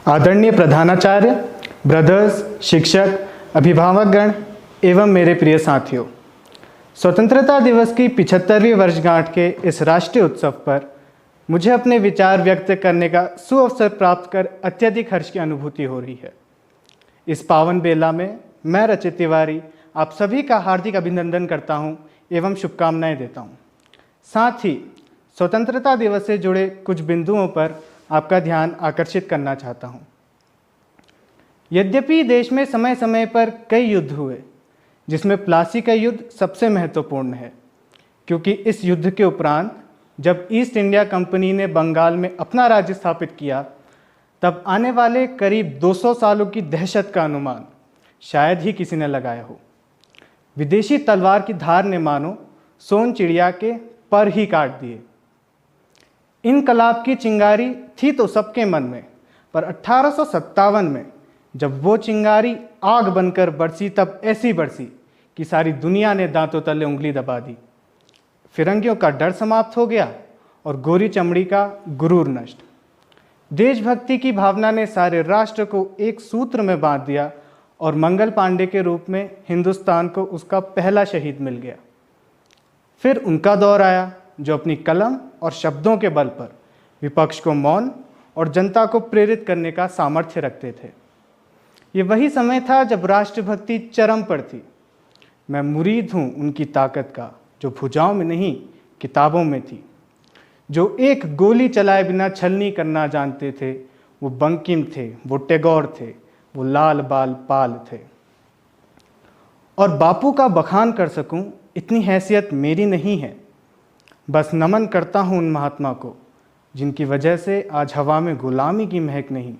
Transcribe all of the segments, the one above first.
आदरणीय प्रधानाचार्य, ब्रदर्स, शिक्षक, अभिभावकगण एवं मेरे प्रिय साथियों, स्वतंत्रता दिवस की 75वीं वर्षगांठ के इस राष्ट्रीय उत्सव पर मुझे अपने विचार व्यक्त करने का सुअवसर प्राप्त कर अत्यधिक हर्ष की अनुभूति हो रही है। इस पावन बेला में मैं रचित तिवारी आप सभी का हार्दिक अभिनंदन करता हूं एवं शुभकामनाएं देता हूं। साथ ही स्वतंत्रता दिवस से जुड़े कुछ बिंदुओं पर आपका ध्यान आकर्षित करना चाहता हूं। यद्यपि देश में समय समय पर कई युद्ध हुए, जिसमें प्लासी का युद्ध सबसे महत्वपूर्ण है, क्योंकि इस युद्ध के उपरांत जब ईस्ट इंडिया कंपनी ने बंगाल में अपना राज्य स्थापित किया, तब आने वाले करीब 200 सालों की दहशत का अनुमान शायद ही किसी ने लगाया हो। विदेशी तलवार की धार ने मानो सोन चिड़िया के पर ही काट दिए। इनकलाब की चिंगारी थी तो सबके मन में, पर 1857 में जब वो चिंगारी आग बनकर बरसी, तब ऐसी बरसी कि सारी दुनिया ने दांतों तले उंगली दबा दी। फिरंगियों का डर समाप्त हो गया और गोरी चमड़ी का गुरूर नष्ट। देशभक्ति की भावना ने सारे राष्ट्र को एक सूत्र में बांध दिया और मंगल पांडे के रूप में हिंदुस्तान को उसका पहला शहीद मिल गया। फिर उनका दौर आया जो अपनी कलम और शब्दों के बल पर विपक्ष को मौन और जनता को प्रेरित करने का सामर्थ्य रखते थे। ये वही समय था जब राष्ट्रभक्ति चरम पर थी। मैं मुरीद हूँ उनकी ताकत का, जो भुजाओं में नहीं किताबों में थी। जो एक गोली चलाए बिना छलनी करना जानते थे, वो बंकिम थे, वो टैगोर थे, वो लाल बाल पाल थे। और बापू का बखान कर सकूं इतनी हैसियत मेरी नहीं है। बस नमन करता हूं उन महात्मा को जिनकी वजह से आज हवा में गुलामी की महक नहीं,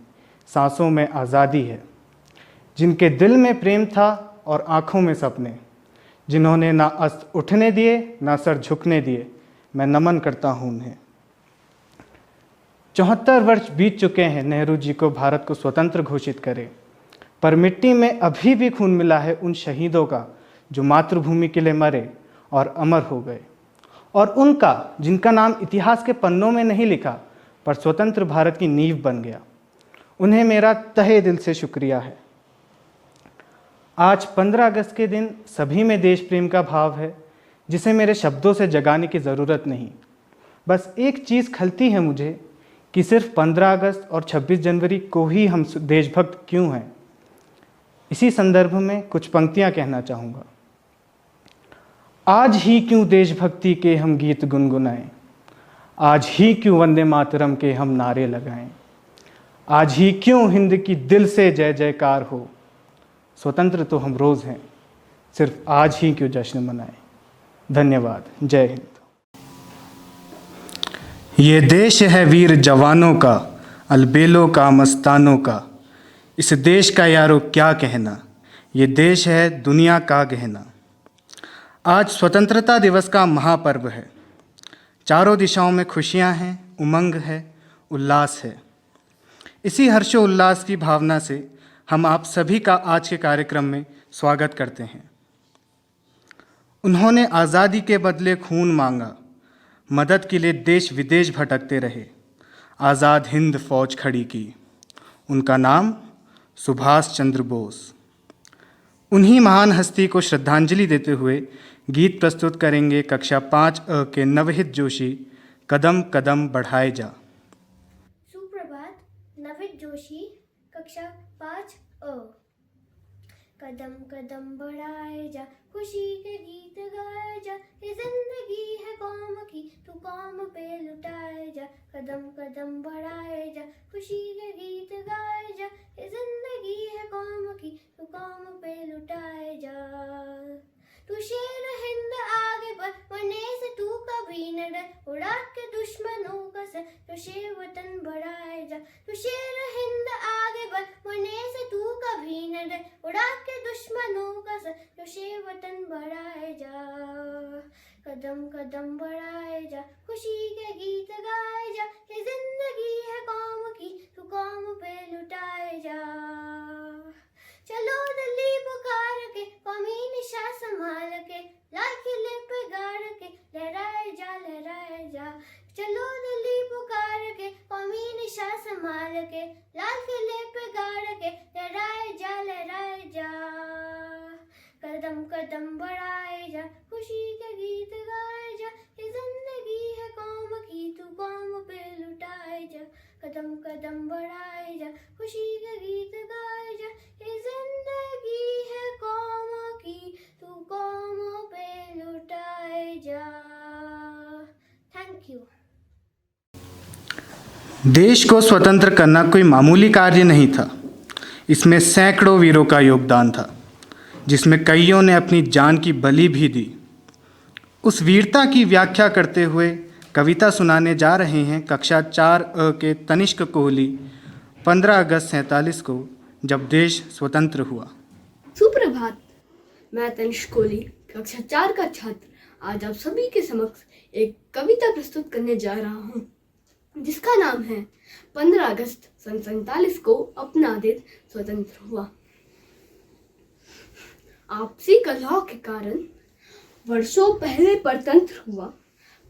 सांसों में आज़ादी है। जिनके दिल में प्रेम था और आँखों में सपने, जिन्होंने ना अस्त्र उठने दिए ना सर झुकने दिए, मैं नमन करता हूं उन्हें। 74 वर्ष बीत चुके हैं नेहरू जी को भारत को स्वतंत्र घोषित करे, पर मिट्टी में अभी भी खून मिला है उन शहीदों का जो मातृभूमि के लिए मरे और अमर हो गए, और उनका जिनका नाम इतिहास के पन्नों में नहीं लिखा पर स्वतंत्र भारत की नींव बन गया। उन्हें मेरा तहे दिल से शुक्रिया है। आज 15 अगस्त के दिन सभी में देश प्रेम का भाव है, जिसे मेरे शब्दों से जगाने की ज़रूरत नहीं। बस एक चीज़ खलती है मुझे कि सिर्फ 15 अगस्त और 26 जनवरी को ही हम देशभक्त क्यों हैं। इसी संदर्भ में कुछ पंक्तियां कहना चाहूँगा। आज ही क्यों देशभक्ति के हम गीत गुनगुनाएं, आज ही क्यों वंदे मातरम के हम नारे लगाएं, आज ही क्यों हिंद की दिल से जय जयकार हो। स्वतंत्र तो हम रोज़ हैं, सिर्फ आज ही क्यों जश्न मनाएं। धन्यवाद। जय हिंद। ये देश है वीर जवानों का, अलबेलों का, मस्तानों का। इस देश का यारो क्या कहना, ये देश है दुनिया का गहना। आज स्वतंत्रता दिवस का महापर्व है। चारों दिशाओं में खुशियां हैं, उमंग है, उल्लास है। इसी हर्षोल्लास की भावना से हम आप सभी का आज के कार्यक्रम में स्वागत करते हैं। उन्होंने आज़ादी के बदले खून मांगा, मदद के लिए देश विदेश भटकते रहे, आज़ाद हिंद फौज खड़ी की। उनका नाम सुभाष चंद्र बोस। उन्हीं महान हस्ती को श्रद्धांजलि देते हुए गीत प्रस्तुत करेंगे कक्षा 5A के नवहित जोशी, कदम कदम बढ़ाए जा। सुप्रभात। नवहित जोशी, कक्षा 5A। कदम कदम बढ़ाए जा, खुशी के गीत गाए जा, ये जिंदगी है कौम की, तू कौम पे लुटाए जा। कदम कदम बढ़ाए जा, खुशी के गीत गाए जा, ये जिंदगी है कौम की, तू कौम पे लुटाए जा। तू शेर हिंद आगे बढ़, मरने से तू कभी न डर, उड़ा के दुश्मनों का सर, तो शेर वतन बढ़ाए जा। तू शेर हिंद आगे बढ़, मरने से तू कभी न डर, उड़ा के दुश्मनों का सर, तो शेर वतन बढ़ाए जा। कदम कदम बढ़ाए जा, खुशी के गीत गाए जा, ये जिंदगी है कौम की, तू कौम पे लुटाए जा। चलो दिल्ली पुकार के, कौमी निशा संभाल के, लाल किले पे गाड़ के, लहराए जा लहराए जा। चलो दिल्ली पुकार के, कौमी निशा संभाल के, लाल किले देश को स्वतंत्र करना कोई मामूली कार्य नहीं था। इसमें सैकड़ों वीरों का योगदान था, जिसमें कईयों ने अपनी जान की बलि भी दी। उस वीरता की व्याख्या करते हुए कविता सुनाने जा रहे हैं कक्षा 4 के तनिष्क कोहली 15 अगस्त 47 को, जब देश स्वतंत्र हुआ। सुप्रभात। मैं तनिष्क कोहली कक्षा 4 का छात्र आज आप सभी के समक्ष एक कविता प्रस्तुत करने जा रहा हूँ, जिसका नाम है 15 अगस्त सन 47 को अपना देश स्वतंत्र हुआ। आपसी कलह के कारण वर्षों पहले परतंत्र हुआ।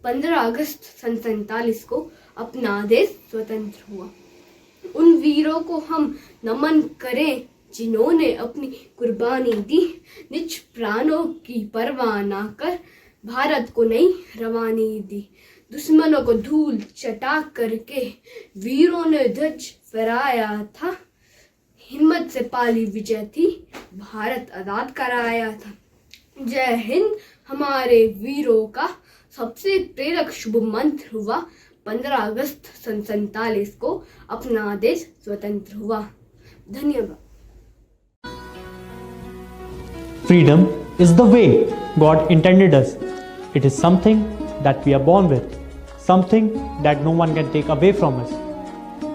15 अगस्त सन 47 को अपना देश स्वतंत्र हुआ। उन वीरों को हम नमन करें जिन्होंने अपनी कुर्बानी दी, निज प्राणों की परवाह ना कर भारत को नई रवानी दी। दुश्मनों को धूल चटा करके वीरों ने ध्वज फहराया था। हिम्मत से पाली विजय थी, भारत आजाद कराया था। जय हिंद हमारे वीरों का सबसे प्रेरक शुभ मंत्र हुआ। 15 अगस्त सन 47 को अपना देश स्वतंत्र हुआ। धन्यवाद। Freedom is the way God intended us. It is something that we are born with, something that no one can take away from us.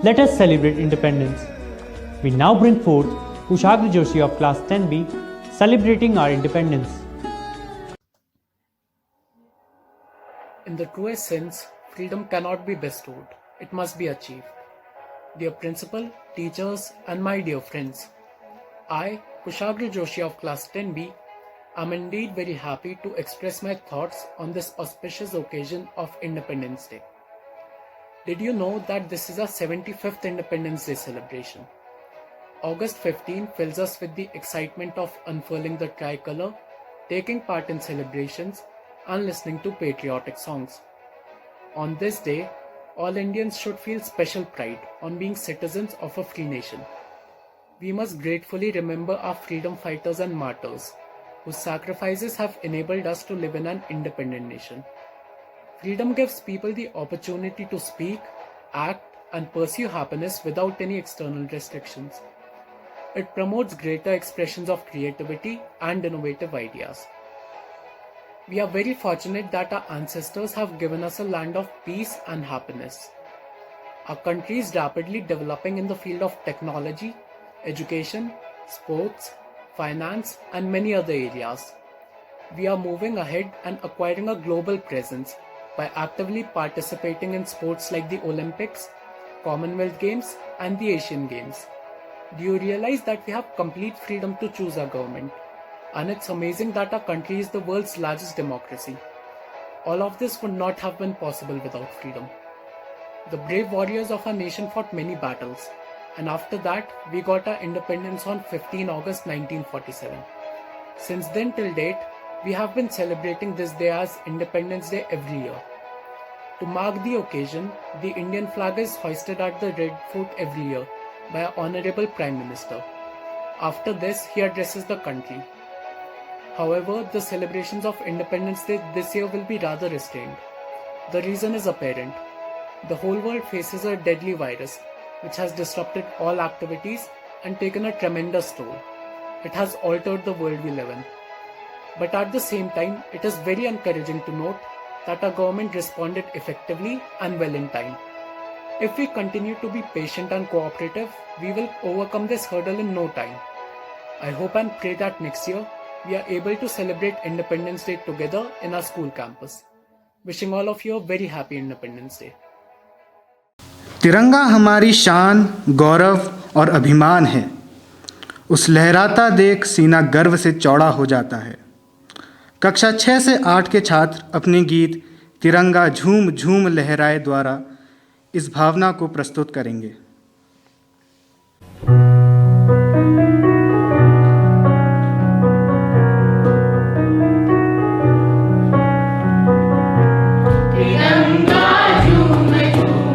Let us celebrate independence. We now bring forth Kushagra Joshi of class 10B celebrating our independence. In the truest sense, freedom cannot be bestowed, it must be achieved. Dear principal, teachers, and my dear friends, I, Kushagra Joshi of class 10B, am indeed very happy to express my thoughts on this auspicious occasion of Independence Day. Did you know that this is our 75th Independence Day celebration? August 15 fills us with the excitement of unfurling the tricolor, taking part in celebrations, and listening to patriotic songs. On this day, all Indians should feel special pride on being citizens of a free nation. We must gratefully remember our freedom fighters and martyrs, whose sacrifices have enabled us to live in an independent nation. Freedom gives people the opportunity to speak, act, and pursue happiness without any external restrictions. It promotes greater expressions of creativity and innovative ideas. We are very fortunate that our ancestors have given us a land of peace and happiness. Our country is rapidly developing in the field of technology, education, sports, finance, and many other areas. We are moving ahead and acquiring a global presence by actively participating in sports like the Olympics, Commonwealth Games, and the Asian Games. Do you realize that we have complete freedom to choose our government? And it's amazing that our country is the world's largest democracy. All of this would not have been possible without freedom. The brave warriors of our nation fought many battles, and after that, we got our independence on 15 August 1947. Since then till date, we have been celebrating this day as Independence Day every year. To mark the occasion, the Indian flag is hoisted at the Red Fort every year by our Honorable Prime Minister. After this, he addresses the country. However, the celebrations of Independence Day this year will be rather restrained. The reason is apparent. The whole world faces a deadly virus which has disrupted all activities and taken a tremendous toll. It has altered the world we live in. But at the same time, it is very encouraging to note that our government responded effectively and well in time. If we continue to be patient and cooperative, we will overcome this hurdle in no time. I hope and pray that next year, we are able to celebrate Independence Day together in our school campus. Wishing all of you a very happy Independence Day. तिरंगा हमारी शान, गौरव और अभिमान है। उस लहराता देख सीना गर्व से चौड़ा हो जाता है। कक्षा 6 से 8 के छात्र अपने गीत तिरंगा झूम झूम लहराए द्वारा इस भावना को प्रस्तुत करेंगे। तिरंगा झूम झूम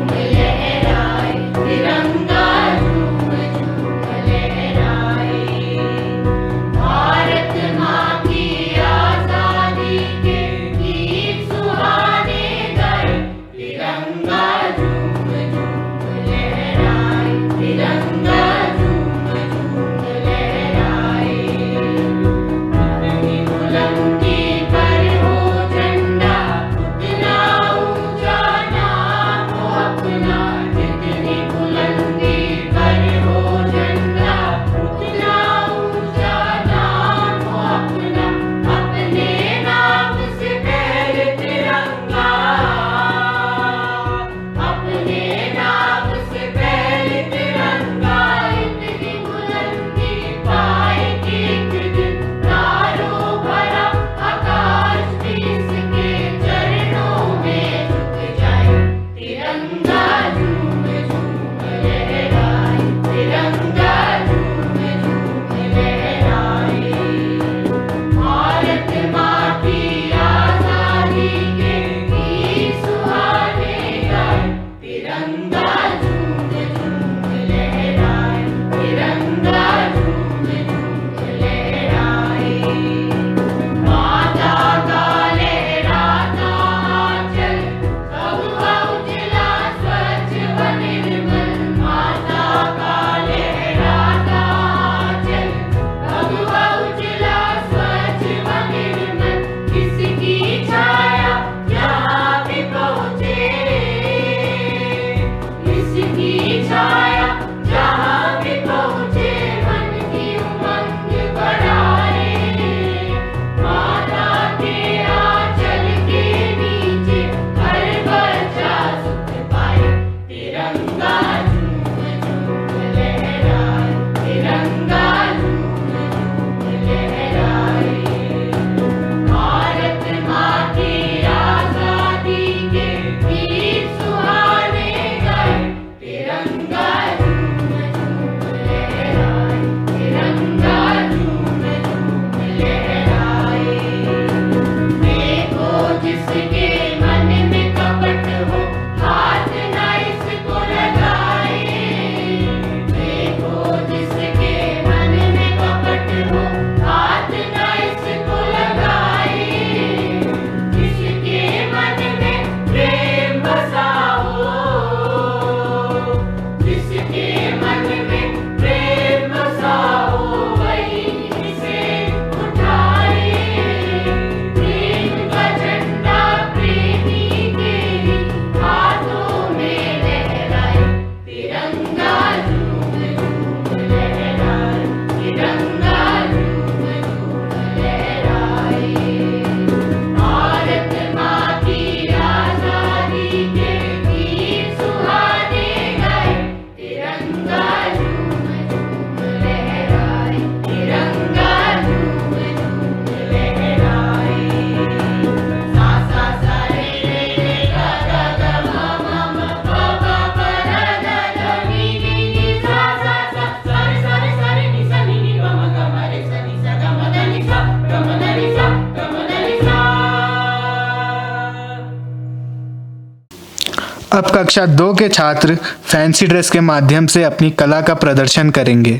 अब कक्षा 2 के छात्र फैंसी ड्रेस के माध्यम से अपनी कला का प्रदर्शन करेंगे।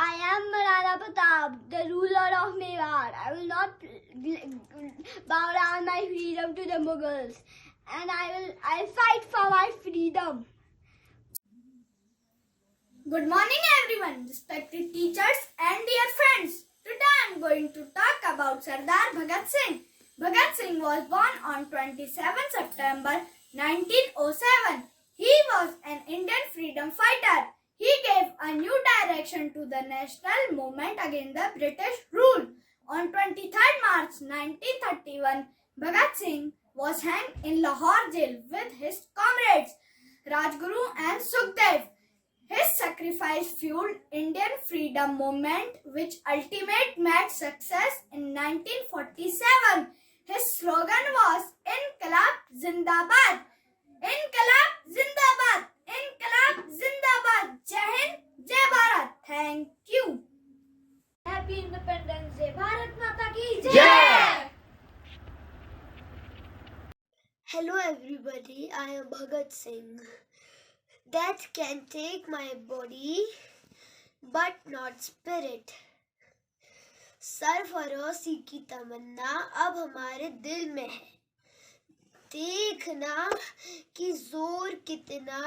I am Rana Pratap, the ruler of Mewar. I will not bow down my freedom to the Mughals, and I'll fight for my freedom. Good morning, everyone, respected teachers and dear friends. Today I am going to talk about Sardar Bhagat Singh. Bhagat Singh was born on 27 September 1907. He was an Indian freedom fighter. He gave a new direction to the national movement against the British rule. On 23rd March 1931, Bhagat Singh was hanged in Lahore jail with his comrades Rajguru and Sukhdev. His sacrifice fueled Indian freedom movement, which ultimately met success in 1947. His slogan was Inqilab Zindabad. Inqilab Zindabad. Inqilab Zindabad. Jai Hind, Jai Bharat. Thank you. Happy Independence Day. Bharat Mata ki Jai. Hello everybody, I am Bhagat Singh. Death can take my body, but not spirit. सरफरोशी की तमन्ना अब हमारे दिल में है, देखना कि जोर कितना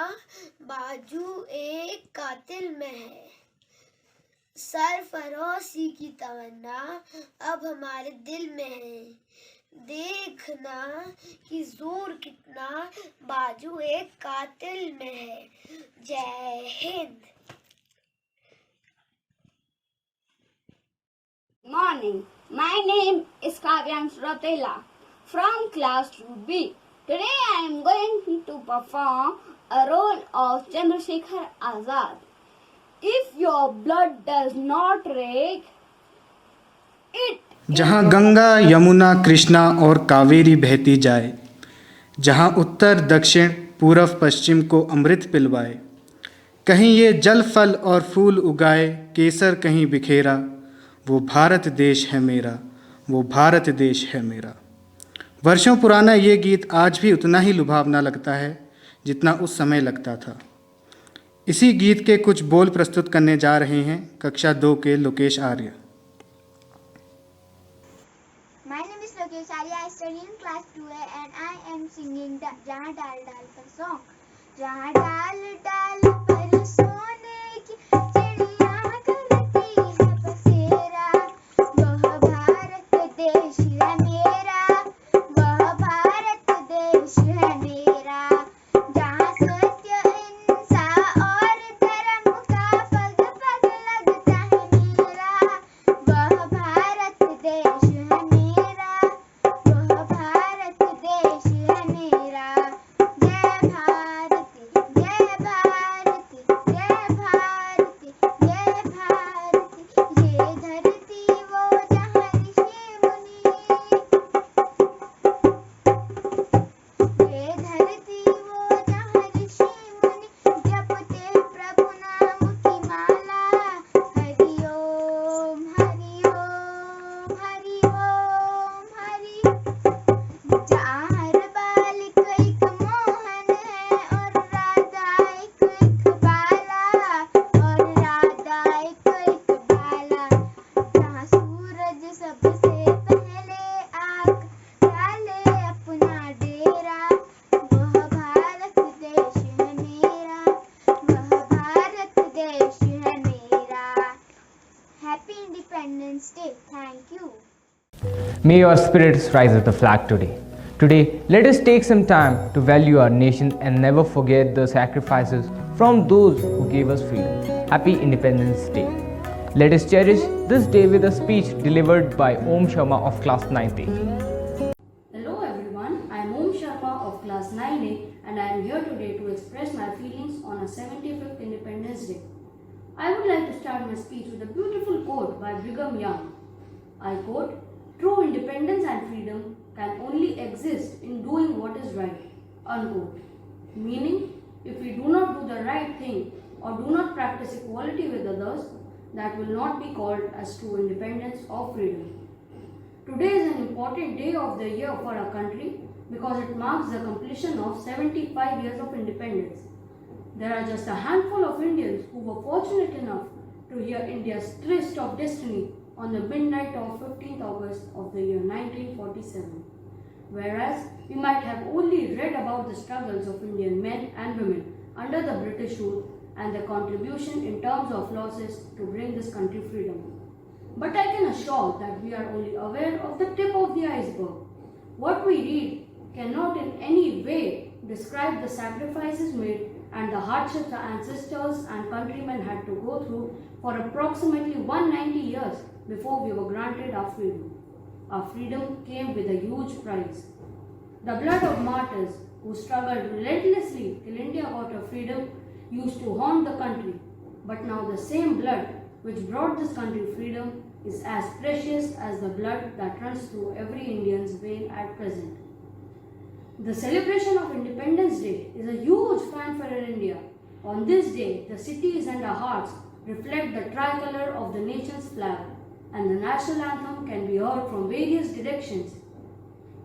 बाजू एक कातिल में है। सरफरोशी की तमन्ना अब हमारे दिल में है, देखना कि जोर कितना बाजू एक कातिल में है। जय Hind. Morning. My name is Kavyansh Ratela from class 2B. Today I am going to perform a role of Chandrasekhar Azad. If your blood does not rage, it जहाँ गंगा यमुना कृष्णा और कावेरी बहती जाए, जहाँ उत्तर दक्षिण पूरब पश्चिम को अमृत पिलवाए, कहीं ये जल फल और फूल उगाए, केसर कहीं बिखेरा, वो भारत देश है मेरा, वो भारत देश है मेरा। वर्षों पुराना ये गीत आज भी उतना ही लुभावना लगता है जितना उस समय लगता था। इसी गीत के कुछ बोल प्रस्तुत करने जा रहे हैं कक्षा 2 के लोकेश आर्य। My name is Lokesh Arya. I study in class 2A and I am singing the Jahan Dal Dal Par song. Jahan Dal Dal Par सोने की चिड़िया करती है बसेरा, वह भारत देश है मेरा, वह भारत देश है मेरा। जहाँ सत्य अहिंसा और धर्म का पग पग लगता है मेरा, वह भारत देश है मेरा, वह भारत देश है मेरा। जय भारती, जय भारती, जय भारती, जय भारती। ये धरती वो जहाँ ऋषि मुनि, ये धरती वो जहाँ ऋषि मुनि जपते प्रभु नाम की माला। हरि ओम, हरि ओम, हरि ओम, हरि। जहाँ हर बालिक एक मोहन है और राधा एक बाला, और राधा एक बाला। जहाँ सूरज सबसे पहले आग डाले अपना डेरा, वह भारत देश है मेरा, वह भारत देश है मेरा। Happy independence day. Thank you. May your spirits rise with the flag today. Today, let us take some time to value our nation and never forget the sacrifices from those who gave us freedom. Happy Independence Day. Let us cherish this day with a speech delivered by Om Sharma of class 9th A. Hello everyone, I am Om Sharma of class 9A and I am here today to express my feelings on our 75th Independence Day. I would like to start my speech with a beautiful quote by Brigham Young. I quote, "True independence and freedom can only exist in doing what is right," unquote. Meaning, if we do not do the right thing or do not practice equality with others, that will not be called as true independence or freedom. Today is an important day of the year for our country because it marks the completion of 75 years of independence. There are just a handful of Indians who were fortunate enough to hear India's tryst of destiny on the midnight of 15th August of the year 1947. Whereas we might have only read about the struggles of Indian men and women under the British rule and their contribution in terms of losses to bring this country freedom. But I can assure that we are only aware of the tip of the iceberg. What we read cannot in any way describe the sacrifices made and the hardships our ancestors and countrymen had to go through for approximately 190 years before we were granted our freedom. Our freedom came with a huge price. The blood of martyrs who struggled relentlessly till India got her freedom used to haunt the country. But now the same blood which brought this country freedom is as precious as the blood that runs through every Indian's vein at present. The celebration of Independence Day is a huge fanfare in India. On this day, the cities and our hearts reflect the tricolor of the nation's flag, and the national anthem can be heard from various directions.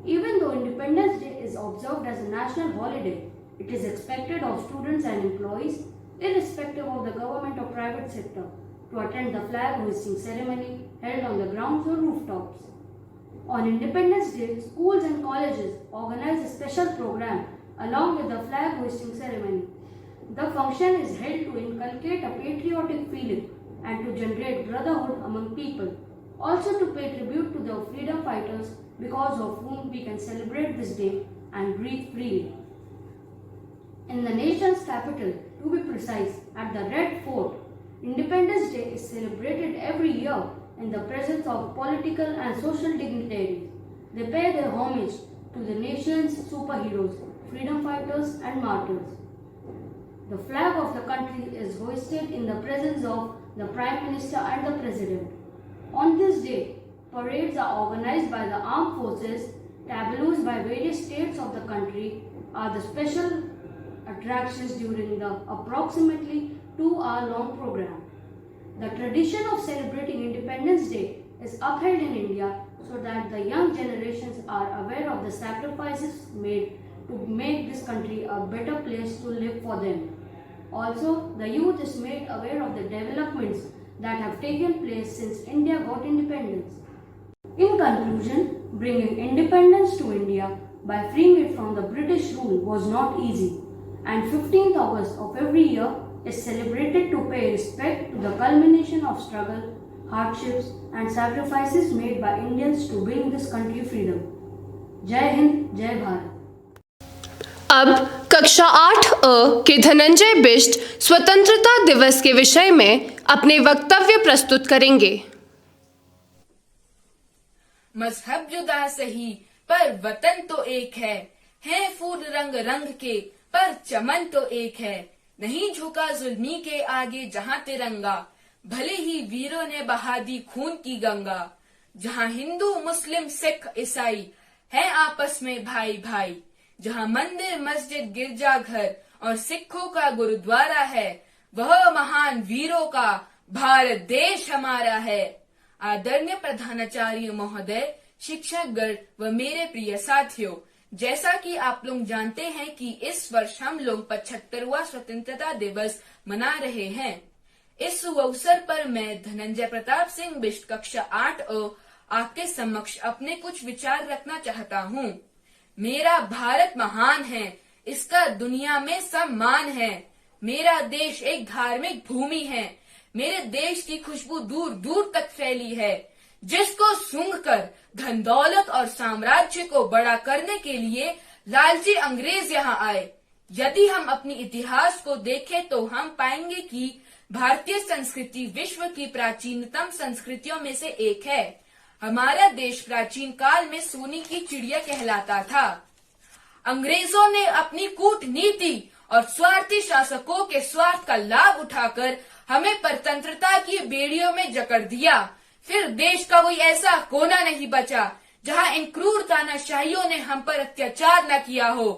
Even though Independence Day is observed as a national holiday, it is expected of students and employees, irrespective of the government or private sector, to attend the flag hoisting ceremony held on the grounds or rooftops. On Independence Day, schools and colleges organize a special program along with the flag hoisting ceremony. The function is held to inculcate a patriotic feeling and to generate brotherhood among people, also to pay tribute to the freedom fighters because of whom we can celebrate this day and breathe freely. In the nation's capital, to be precise, at the Red Fort, Independence Day is celebrated every year in the presence of political and social dignitaries. They pay their homage to the nation's superheroes, freedom fighters and martyrs. The flag of the country is hoisted in the presence of the Prime Minister and the President. On this day, parades are organized by the armed forces, tableaus by various states of the country are the special attractions during the approximately 2-hour-long program. The tradition of celebrating Independence Day is upheld in India so that the young generations are aware of the sacrifices made to make this country a better place to live for them. Also, the youth is made aware of the developments that have taken place since India got independence. In conclusion, bringing independence to India by freeing it from the British rule was not easy, and 15th August of every year is celebrated to pay respect to the culmination of struggle, hardships and sacrifices made by Indians to bring this country freedom. Jai Hind, Jai Bharat. अब कक्षा 8A के धनंजय बिष्ट स्वतंत्रता दिवस के विषय में अपने वक्तव्य प्रस्तुत करेंगे। मजहब जुदा सही पर वतन तो एक है फूल रंग रंग के पर चमन तो एक है, नहीं झुका जुल्मी के आगे जहाँ तिरंगा, भले ही वीरों ने बहा दी खून की गंगा, जहाँ हिंदू मुस्लिम सिख ईसाई है आपस में भाई भाई, जहाँ मंदिर मस्जिद गिरजाघर और सिखों का गुरुद्वारा है, वह महान वीरों का भारत देश हमारा है। आदरणीय प्रधानाचार्य महोदय, शिक्षकगण व मेरे प्रिय साथियों, जैसा कि आप लोग जानते हैं कि इस वर्ष हम लोग 75वां स्वतंत्रता दिवस मना रहे हैं। इस अवसर पर मैं धनंजय प्रताप सिंह बिष्ट कक्षा 8A आपके समक्ष अपने कुछ विचार रखना चाहता हूँ। मेरा भारत महान है, इसका दुनिया में सम्मान है। मेरा देश एक धार्मिक भूमि है। मेरे देश की खुशबू दूर दूर तक फैली है, जिसको सूंघकर धन दौलत और साम्राज्य को बड़ा करने के लिए लालची अंग्रेज यहाँ आए। यदि हम अपनी इतिहास को देखें तो हम पाएंगे कि भारतीय संस्कृति विश्व की प्राचीनतम संस्कृतियों में से एक है। हमारा देश प्राचीन काल में सोने की चिड़िया कहलाता था। अंग्रेजों ने अपनी कूटनीति और स्वार्थी शासकों के स्वार्थ का लाभ उठाकर हमें परतंत्रता की बेड़ियों में जकड़ दिया। फिर देश का कोई ऐसा कोना नहीं बचा जहां इन क्रूर तानाशाहियों ने हम पर अत्याचार न किया हो।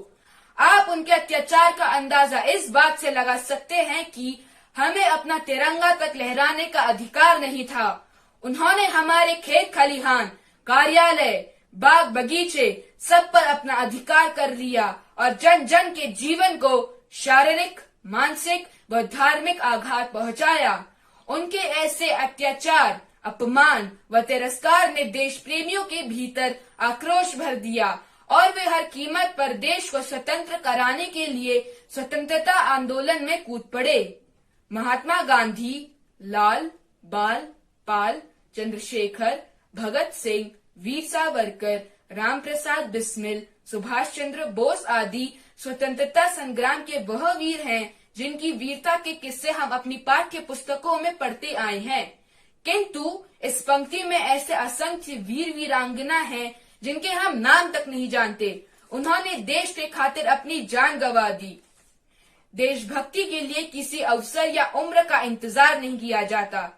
आप उनके अत्याचार का अंदाजा इस बात से लगा सकते हैं कि हमें अपना तिरंगा तक लहराने का अधिकार नहीं था। उन्होंने हमारे खेत खलिहान, कार्यालय, बाग बगीचे, सब पर अपना अधिकार कर लिया और जन जन के जीवन को शारीरिक, मानसिक व धार्मिक आघात पहुंचाया। उनके ऐसे अत्याचार, अपमान व तिरस्कार ने देश प्रेमियों के भीतर आक्रोश भर दिया और वे हर कीमत पर देश को स्वतंत्र कराने के लिए स्वतंत्रता आंदोलन में कूद पड़े। महात्मा गांधी, लाल, बाल, पाल, चंद्रशेखर, भगत सिंह, वीर सावरकर, रामप्रसाद बिस्मिल, सुभाष चंद्र बोस आदि स्वतंत्रता संग्राम के वह वीर हैं जिनकी वीरता के किस्से हम अपनी पाठ्य पुस्तकों में पढ़ते आए हैं। किंतु इस पंक्ति में ऐसे असंख्य वीर वीरांगना हैं जिनके हम नाम तक नहीं जानते। उन्होंने देश के खातिर अपनी जान गंवा दी। देशभक्ति के लिए किसी अवसर या उम्र का इंतजार नहीं किया जाता।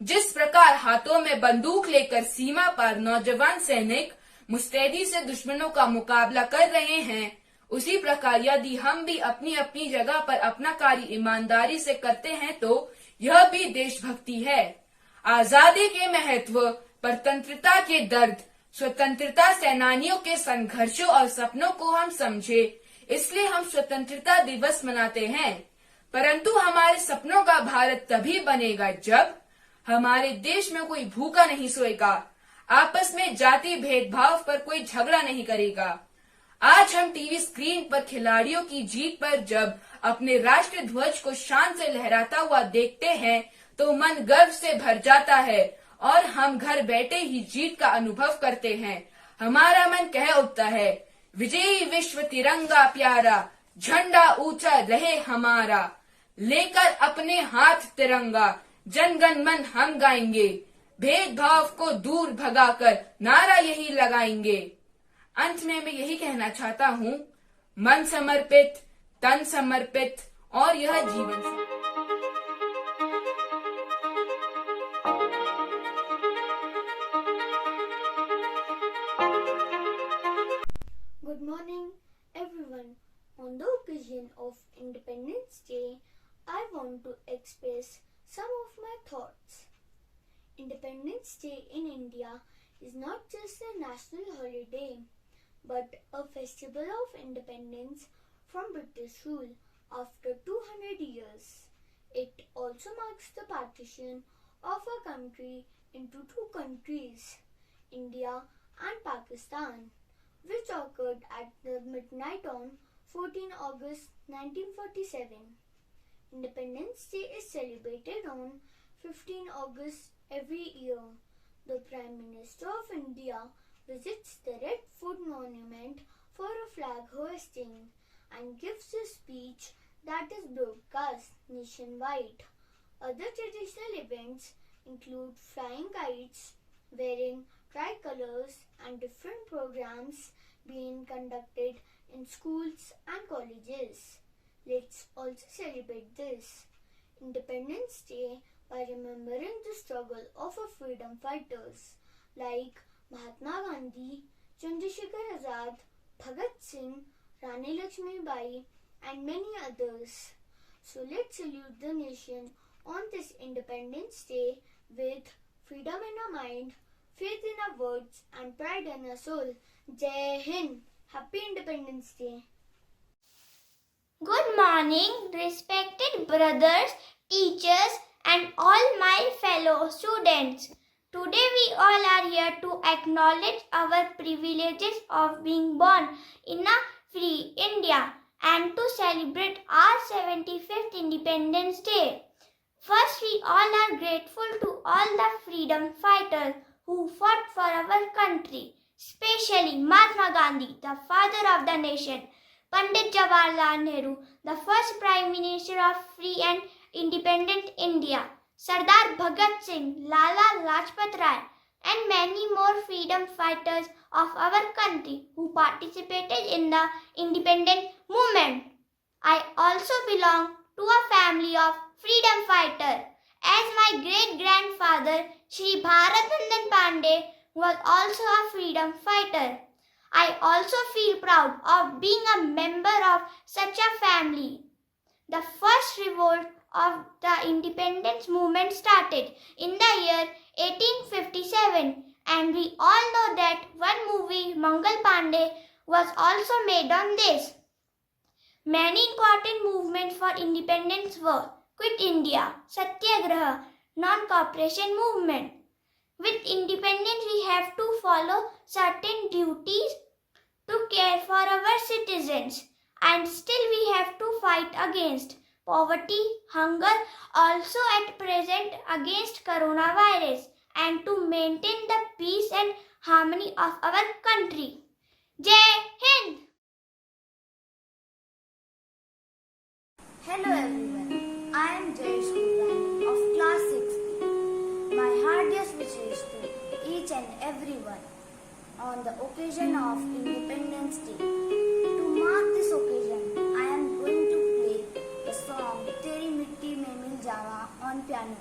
जिस प्रकार हाथों में बंदूक लेकर सीमा पर नौजवान सैनिक मुस्तैदी से दुश्मनों का मुकाबला कर रहे हैं, उसी प्रकार यदि हम भी अपनी अपनी जगह पर अपना कार्य ईमानदारी से करते हैं तो यह भी देशभक्ति है। आजादी के महत्व, परतंत्रता के दर्द, स्वतंत्रता सेनानियों के संघर्षों और सपनों को हम समझे, इसलिए हम स्वतंत्रता दिवस मनाते हैं। परंतु हमारे सपनों का भारत तभी बनेगा जब हमारे देश में कोई भूखा नहीं सोएगा, आपस में जाति भेदभाव पर कोई झगड़ा नहीं करेगा। आज हम टीवी स्क्रीन पर खिलाड़ियों की जीत पर जब अपने राष्ट्रीय ध्वज को शान से लहराता हुआ देखते हैं तो मन गर्व से भर जाता है और हम घर बैठे ही जीत का अनुभव करते हैं। हमारा मन कह उठता है, विजयी विश्व तिरंगा प्यारा, झंडा ऊंचा रहे हमारा, लेकर अपने हाथ तिरंगा, जन गण मन हम गाएंगे, भेदभाव को दूर भगाकर नारा यही लगाएंगे। अंत में मैं यही कहना चाहता हूँ, मन समर्पित, तन समर्पित और यह जीवन। Good morning, everyone. On the occasion of Independence Day, I want to express some of my thoughts. Independence Day in India is not just a national holiday, but a festival of independence from British rule after 200 years. It also marks the partition of our country into two countries, India and Pakistan, which occurred at the midnight on 14 August 1947. Independence Day is celebrated on 15 August every year. The Prime Minister of India visits the Red Fort Monument for a flag hoisting and gives a speech that is broadcast nationwide. Other traditional events include flying kites, wearing tricolors, and different programs being conducted in schools and colleges. Let's also celebrate this Independence Day by remembering the struggle of our freedom fighters like Mahatma Gandhi, Chandrasekhar Azad, Bhagat Singh, Rani Lakshmi Bai, and many others. So let's salute the nation on this Independence Day with freedom in our mind, faith in our words, and pride in our soul. Jai Hind! Happy Independence Day! Good morning, respected brothers, teachers, and all my fellow students. Today we all are here to acknowledge our privileges of being born in a free India and to celebrate our 75th Independence Day. First, we all are grateful to all the freedom fighters who fought for our country, especially Mahatma Gandhi, the father of the nation, Pandit Jawaharlal Nehru, the first Prime Minister of free and independent India, Sardar Bhagat Singh, Lala Lajpat Rai, and many more freedom fighters of our country who participated in the independent movement. I also belong to a family of freedom fighters, as my great-grandfather Shri Bharatnandan Pandey was also a freedom fighter. I also feel proud of being a member of such a family. The first revolt of the independence movement started in the year 1857 And we all know that one movie, Mangal Pandey, was also made on this. Many important movements for independence were Quit India, Satyagraha, Non-Cooperation Movement. With independence, we have to follow certain duties to care for our citizens, and still we have to fight against poverty, hunger, also at present against coronavirus, and to maintain the peace and harmony of our country. Jai Hind! Hello everyone, I am Jayesh Kulkarni of class 6B. My heartiest wishes to each and everyone on the occasion of Independence Day. To mark this occasion, I am going to play the song Teri Mitti Mein Mil Jawa on piano.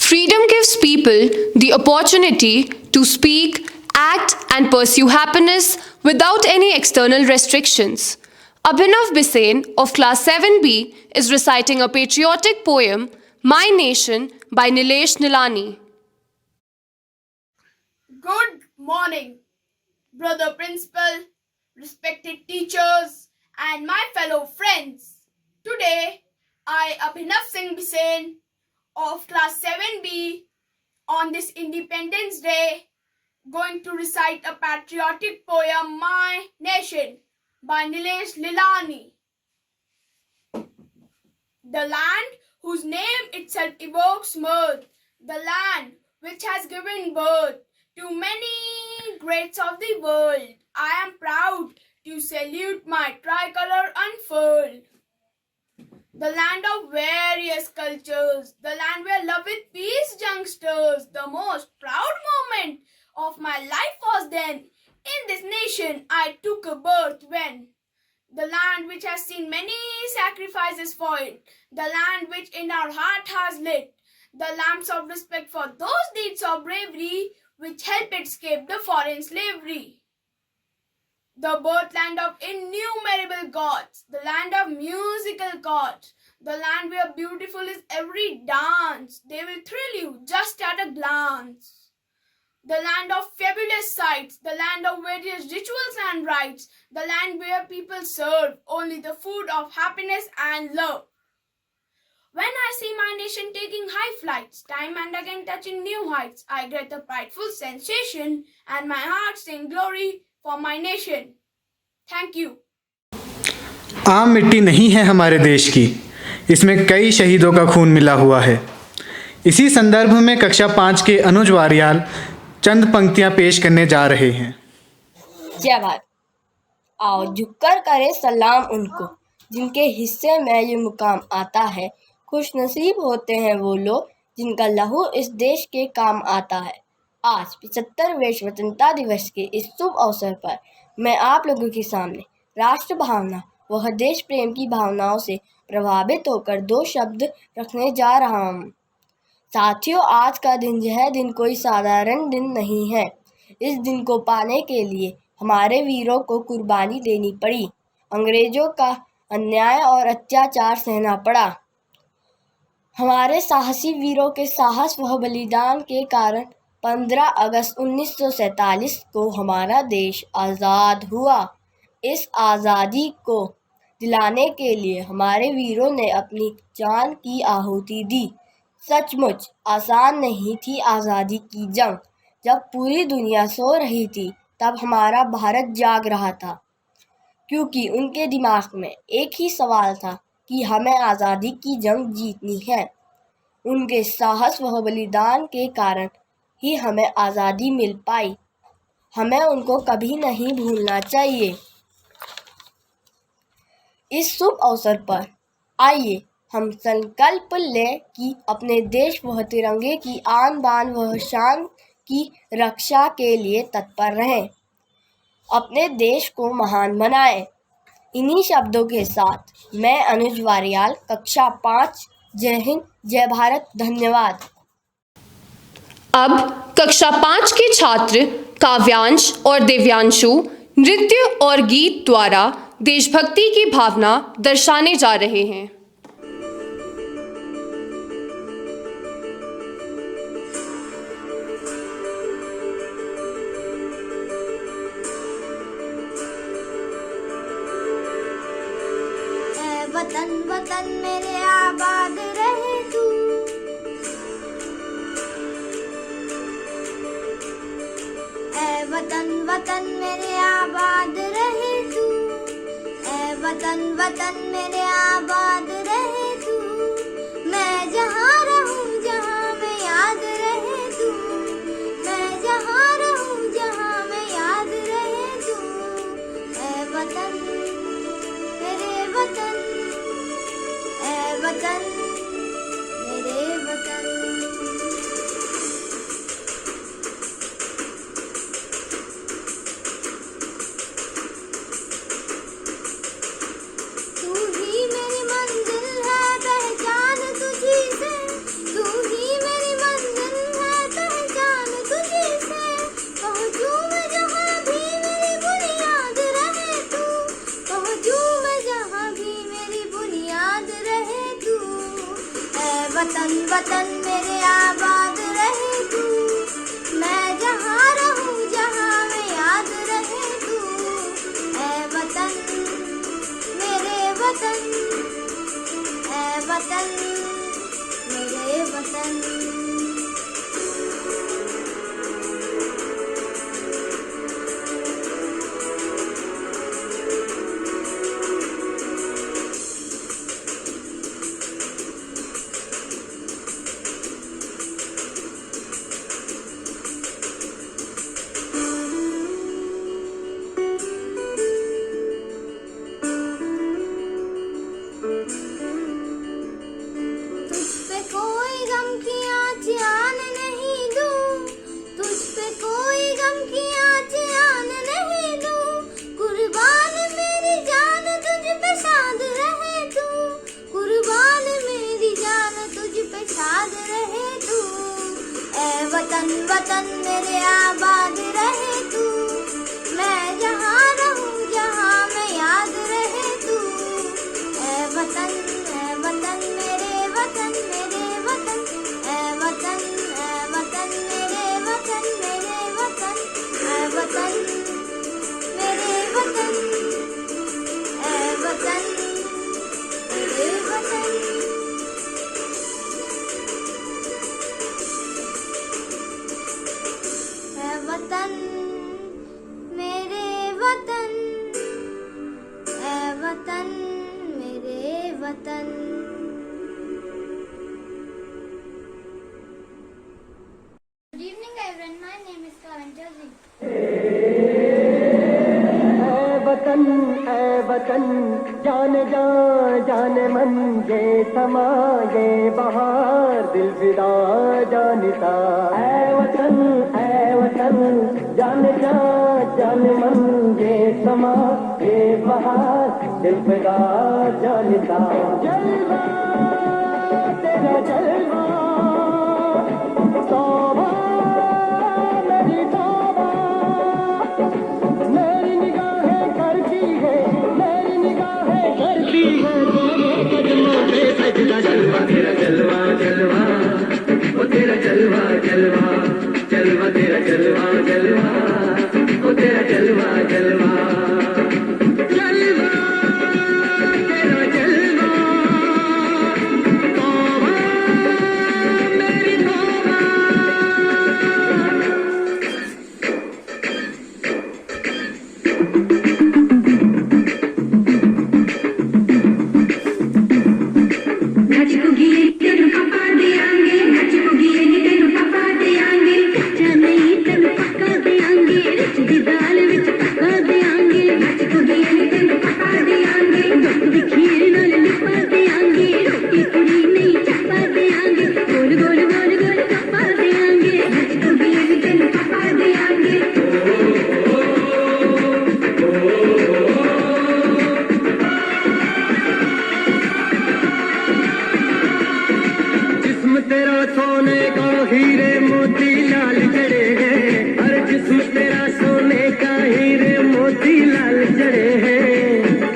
Freedom gives people the opportunity to speak, act, and pursue happiness without any external restrictions. Abhinav Bisain of Class 7B is reciting a patriotic poem, My Nation, by Nilesh Nilani. Good morning, Brother Principal, respected teachers, and my fellow friends. Today, I, Abhinav Singh Bisain of Class 7B, on this Independence Day, going to recite a patriotic poem, My Nation, by Nilesh Nilani. The land whose name itself evokes mirth, the land which has given birth to many greats of the world. I am proud to salute my tricolor unfurled. The land of various cultures, the land where love with peace youngsters. The most proud moment of my life was then. In this nation I took a birth when. The land which has seen many sacrifices for it. The land which in our heart has lit the lamps of respect for those deeds of bravery which helped escape the foreign slavery. The birthland of innumerable gods, the land of musical chords, the land where beautiful is every dance. They will thrill you just at a glance. The land of fabulous sights, the land of various rituals and rites, the land where people serve only the food of happiness and love. When I see my nation taking high flights, time and again touching new heights, I get a prideful sensation and my heart sings glory for my nation. Thank you. आम मिट्टी नहीं है हमारे देश की, इसमें कई शहीदों का खून मिला हुआ है। इसी संदर्भ में कक्षा 5 के अनुज वारियाल चंद पंक्तियां पेश करने जा रहे हैं। जय भारत। आओ झुककर करें सलाम उनको जिनके हिस्से में ये मुकाम आता है। खुश नसीब होते हैं वो लोग जिनका लहू इस देश के काम आता है। आज 75वें स्वतंत्रता दिवस के इस शुभ अवसर पर मैं आप लोगों के सामने राष्ट्र भावना व देश प्रेम की भावनाओं से प्रभावित होकर 2 शब्द रखने जा रहा हूँ। साथियों, आज का दिन यह दिन कोई साधारण दिन नहीं है। इस दिन को पाने के लिए हमारे वीरों को कुर्बानी देनी पड़ी, अंग्रेजों का अन्याय और अत्याचार सहना पड़ा। हमारे साहसी वीरों के साहस व बलिदान के कारण 15 अगस्त 1947 को हमारा देश आज़ाद हुआ। इस आज़ादी को दिलाने के लिए हमारे वीरों ने अपनी जान की आहुति दी। सचमुच आसान नहीं थी आज़ादी की जंग। जब पूरी दुनिया सो रही थी तब हमारा भारत जाग रहा था, क्योंकि उनके दिमाग में एक ही सवाल था कि हमें आज़ादी की जंग जीतनी है। उनके साहस व बलिदान के कारण ही हमें आज़ादी मिल पाई। हमें उनको कभी नहीं भूलना चाहिए। इस शुभ अवसर पर आइए हम संकल्प लें कि अपने देश व तिरंगे की आन बान व शान की रक्षा के लिए तत्पर रहें, अपने देश को महान बनाएं। इन्हीं शब्दों के साथ मैं अनुज वारियाल, कक्षा 5, जय हिंद, जय भारत, धन्यवाद। अब कक्षा 5 के छात्र काव्यांश और दिव्यांशु नृत्य और गीत द्वारा देशभक्ति की भावना दर्शाने जा रहे हैं। वतन वतन मेरे आबाद रहे तू, ऐ वतन वतन मेरे आबाद रहे तू, ऐ वतन वतन मेरे आबाद रहे तू। मैं जहाँ रहूँ जहाँ मैं याद रहे तू, मैं जहाँ रहूँ जहाँ मैं याद रहे तू। ऐ वतन मेरे वतन, ऐ वतन मेरे वतन। तू ही मेरी मंजिल है, पहचान तुझी से, तू ही मेरी मंजिल है, पहचान तुझी से। पहुँचूं मैं जहाँ भी मेरी बुनियाद रहे तू, पहुँचूं मैं जहाँ भी मेरी बुनियाद रहे तू। ऐ वतन वतन मेरे आबाद रहे तू, मैं जहाँ रहूँ जहाँ मैं याद रहे तू। ऐ वतन मेरे वतन, ऐ वतन मेरे वतन। वतन वतन मेरे आबाद रहे तू, मैं जहाँ रहूँ जहाँ मैं याद रहे तू। ऐ वतन मेरे वतन मेरे वतन, ऐ वतन मेरे वतन मेरे वतन, ऐ वतन मेरे वतन, ऐ वतन मेरे वतन। ऐ वतन मेरे वतन, ऐ वतन मेरे वतन। Good evening everyone, my name is Karan ऐ वतन जाने जा जाने मन, ये समा ये बहार दिल फिदा जानता। ऐ वतन जाने जा जाने मन, ये समा ये बहार दिल फिदा जानता। जलवा तेरा जलवा, तौबा मेरी तौबा, मेरी निगाहें करती है, मेरी निगाहें करती है कदमों पे सजदा। जलवा तेरा जलवा जलवा, वो तेरा जलवा जलवा, जलवा तेरा जलवा जलवा, वो तेरा जलवा जलवा, जलवा तेरा जलवा, तौबा मेरी तौबा। जिस्म तेरा सोने का हीरे मोती लाल जड़े हैं, हर जिस्म तेरा सोने का हीरे मोती लाल जड़े हैं।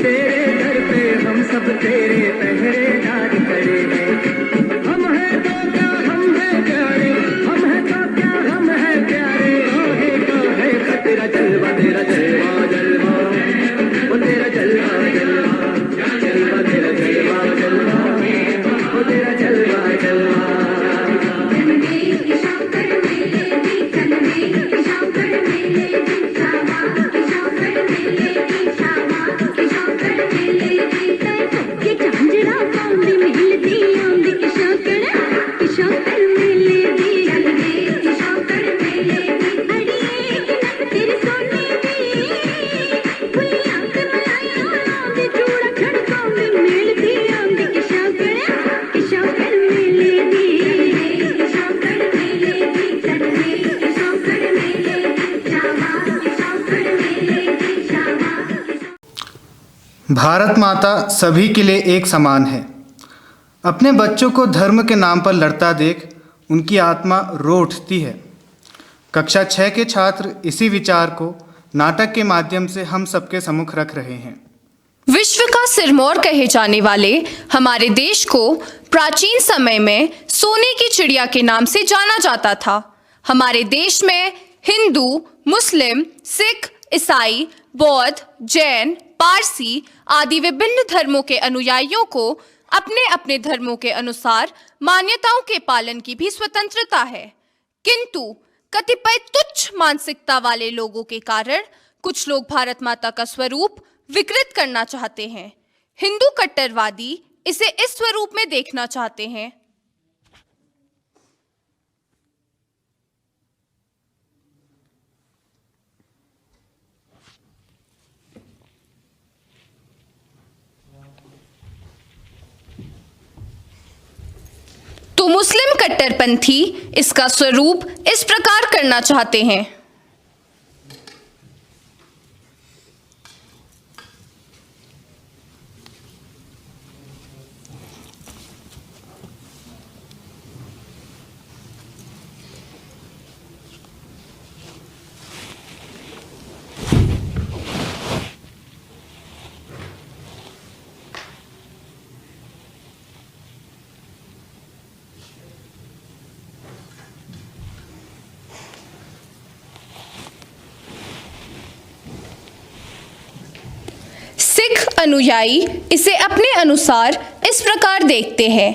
तेरे दर पे हम सब तेरे पहरेदार खड़े हैं। हम हैं तो क्या हम हैं प्यारे, हम हैं तो क्या हम हैं प्यारे। है तेरा जलवा तेरा जलवा जलवा, वो तेरा जलवा जलवा, जलवा तेरा जलवा जलवा, वो तेरा जलवा जलवा। भारत माता सभी के लिए एक समान है। अपने बच्चों को धर्म के नाम पर लड़ता देख उनकी आत्मा रो उठती है। कक्षा 6 के छात्र इसी विचार को नाटक के माध्यम से हम सबके सम्मुख रख रहे हैं। विश्व का सिरमौर कहे जाने वाले हमारे देश को प्राचीन समय में सोने की चिड़िया के नाम से जाना जाता था। हमारे देश में हिंदू, मुस्लिम, सिख, ईसाई, बौद्ध, जैन, पारसी आदि विभिन्न धर्मों के अनुयायियों को अपने अपने धर्मों के अनुसार मान्यताओं के पालन की भी स्वतंत्रता है, किंतु कतिपय तुच्छ मानसिकता वाले लोगों के कारण कुछ लोग भारत माता का स्वरूप विकृत करना चाहते हैं। हिंदू कट्टरवादी इसे इस स्वरूप में देखना चाहते हैं। तो मुस्लिम कट्टरपंथी इसका स्वरूप इस प्रकार करना चाहते हैं। सिख अनुयायी इसे अपने अनुसार इस प्रकार देखते हैं।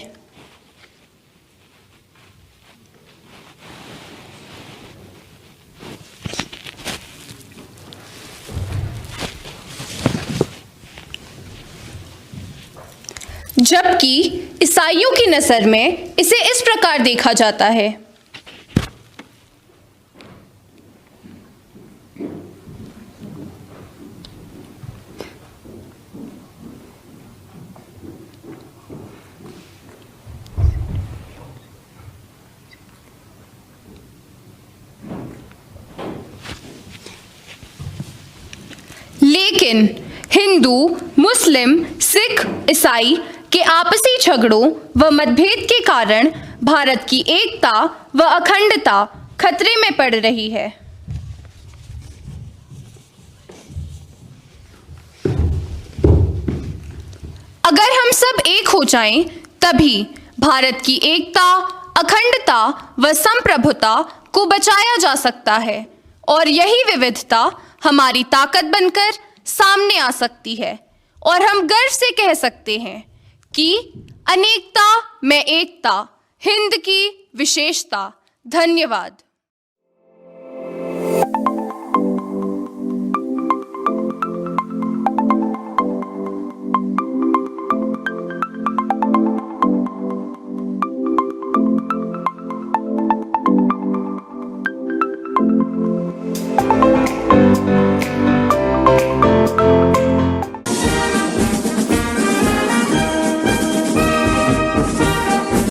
जबकि ईसाइयों की नज़र में इसे इस प्रकार देखा जाता है। लेकिन हिंदू, मुस्लिम, सिख, ईसाई के आपसी झगड़ों व मतभेद के कारण भारत की एकता व अखंडता खतरे में पड़ रही है। अगर हम सब एक हो जाएं, तभी भारत की एकता, अखंडता व संप्रभुता को बचाया जा सकता है और यही विविधता हमारी ताकत बनकर सामने आ सकती है और हम गर्व से कह सकते हैं कि अनेकता में एकता, हिंद की विशेषता। धन्यवाद।